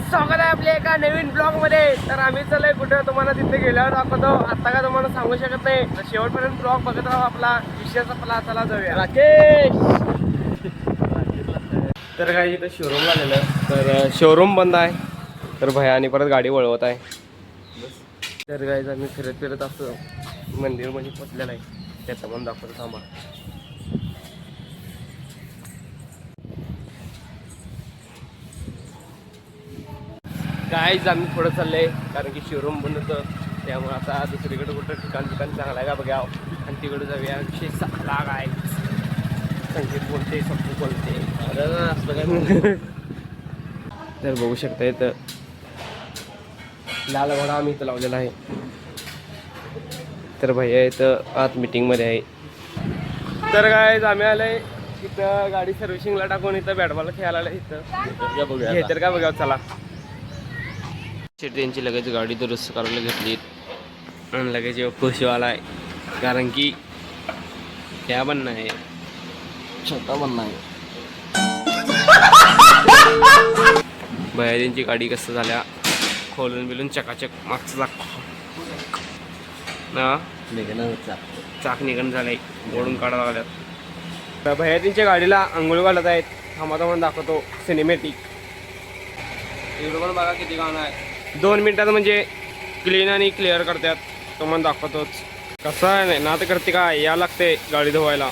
स्वागत आहे आपल्या एका नवीन ब्लॉग मध्ये. तर आम्ही चाललोय कुठे तुम्हाला तिथे गेल्यावर दाखवतो. आता का तुम्हाला सांगू शकत नाही, तर शेवटपर्यंत ब्लॉग बघत राहा. आपला विषयाचा आपला चला जाऊया. राकेश तर काय इथं शोरूमला आलेलं, तर शोरूम बंद आहे. तर भयाने परत गाडी वळवत आहे. तर काय आम्ही फिरत फिरत असतो मंदिर मध्ये पोचलेलं आहे. त्याचं पण दाखवतो थांबा. काहीच आम्ही पुढं चाललंय कारण की शोरूम बंद होतं. त्यामुळे आता दुसरीकडे कुठं ठिकाण चांगलं आहे का बघा आणि तिकडे जाऊया. विषय चांगला काय संगीत बोलते सब्बू बोलते असं काय तर बघू शकता. इथं लाल घोडा आम्ही इथं लावलेला आहे. तर भैया इथं आत मीटिंगमध्ये आहे. तर काय आम्ही आलोय इथं गाडी सर्व्हिसिंगला टाकून इथं बॅटबॉल खेळायला आलं. इथं घेतर का बघा चला. ट्रेनची लगेच गाडी दुरुस्त करायला घेतली आणि लगेच खुशवाला आहे कारण की क्या बनना आहे, छोटा बनना आहे. भैयाजींची गाडी कसं झाल्या खोलून बिलून चकाचक मागचं चाक निघण झालंय, ओढून काढायला लागल्यात. तर भैयाजींच्या गाडीला आंघोळ घालत आहेत. थांबा थांबा दाखवतो सिनेमॅटिक. इकडं पण बघा किती गाणं आहे. 2 मिनिटात म्हणजे क्लीन आणि क्लिअर करतात. तुम्हाला दाखवतोच कसं आहे. नाही ना तर करते काय या लागते गाडी धुवायला.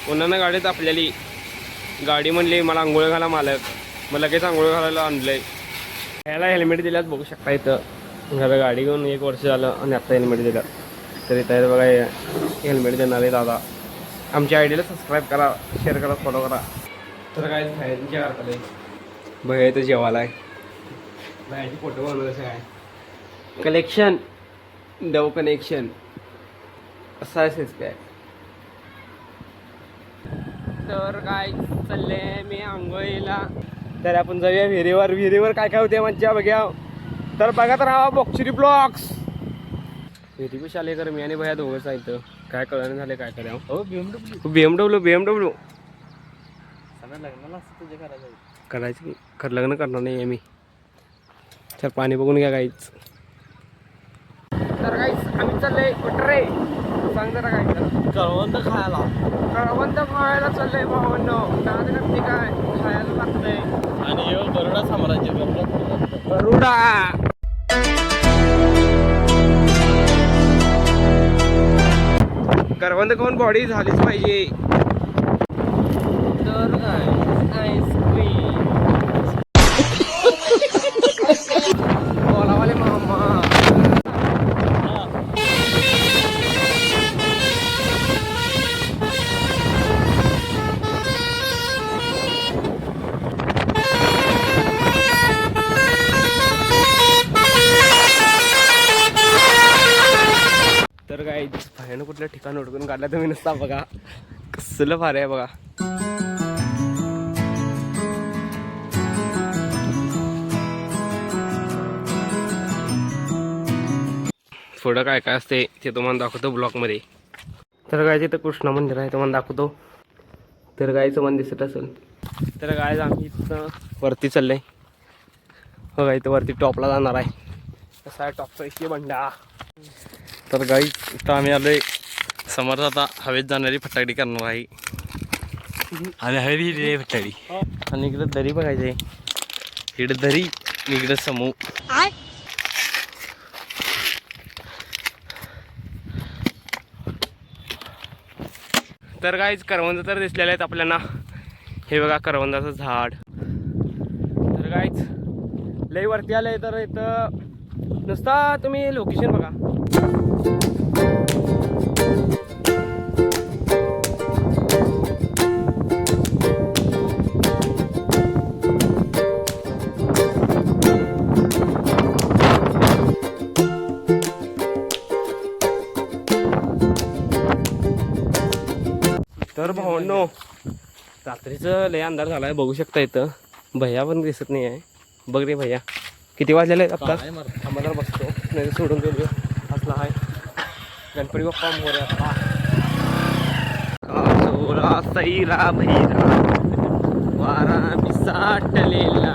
पुन्हा गाडीत आपल्याली गाडी म्हणली मला आंघोळ घाला मालक, मग लगेच आंघोळ घालायला आणलंय. ह्याला हेल्मेट दिल्यात बघू शकता. इथं घरा गाडी घेऊन 1 वर्ष झालं आणि आत्ता हेल्मेट दिलं. तर इथं बघा हेल्मेट देणारे दादा. आमच्या आयडीला सबस्क्राईब करा, शेअर करा, फॉलो करा. तर काय भैयाच्या करता भैया इथं जेवायला आहे. बाहेरची फोटो बनवलं कसं आहे कलेक्शन डव कनेक्शन असं असेच काय. तर काय चाललंय मी आंघोळीला. तर आपण जाऊया विहिरीवर. विहिरीवर काय काय होते मज्जा बघ्या. तर बघत राहा बॉक्सरी ब्लॉग्स. विहिरी कशी आले तर मी आणि भैया दोघंच आहे. इथं काय कळलं झाले काय करा. हो बीएमडब्ल्यू लग्नाला तुझे करायचं खरं लग्न करणार नाही आहे मी. तर पाणी बघून घ्या काहीच. तर काहीच आम्ही चाललंय कुठं रे सांग जरा काय. करवंद खायला चाललंय भावांनो. नक्की काय खायला लागतंय. आणि गरुडा साम्राज्य गरुडा. करवंद खाऊन बॉडी झालीच पाहिजे. तर काय आईस्क्रीम बोलावाले मामा. तर काय भयानं कुठल्या ठिकाण उडकून काढला तुम्ही नुसता बघा. कसलं फार आहे बघा. पुढं काय काय असते ते तुम्हाला दाखवतो ब्लॉकमध्ये. तर काय तिथं कृष्ण मंदिर आहे तुम्हाला दाखवतो. तर गायचं मन दिसत असेल. तर गाय आम्ही इथं वरती चाललंय बघा. इथं वरती टॉपला जाणार आहे. कसा आहे टॉपचा इथे बंडा. तर गाई इथं आम्ही आलोय समोर आता हवेत जाणारी फटाकडी करणार आहे. आणि हवेत रे फटाकडी. आणि इकडे दरी बघायची. इकडे दरी इकडे समूह. तर काहीच करवंद तर दिसलेले आहेत आपल्याला. हे बघा करवंदाचं झाड. तर काहीच लई वरती आलंय. तर इथं नुसता तुम्ही लोकेशन बघा. तर भावांनो रात्रीचं लय अंधार झालाय बघू शकता. इथं भैया पण दिसत नाही आहे. बघ रे भैया किती वाजलेले आहेत आत्ता. आम्हाला बसतो नाही सोडून गेलो असला आहे. गणपती बाप्पा मोरया. कासोरा सैरा भैरा वारा पिसाटलेला.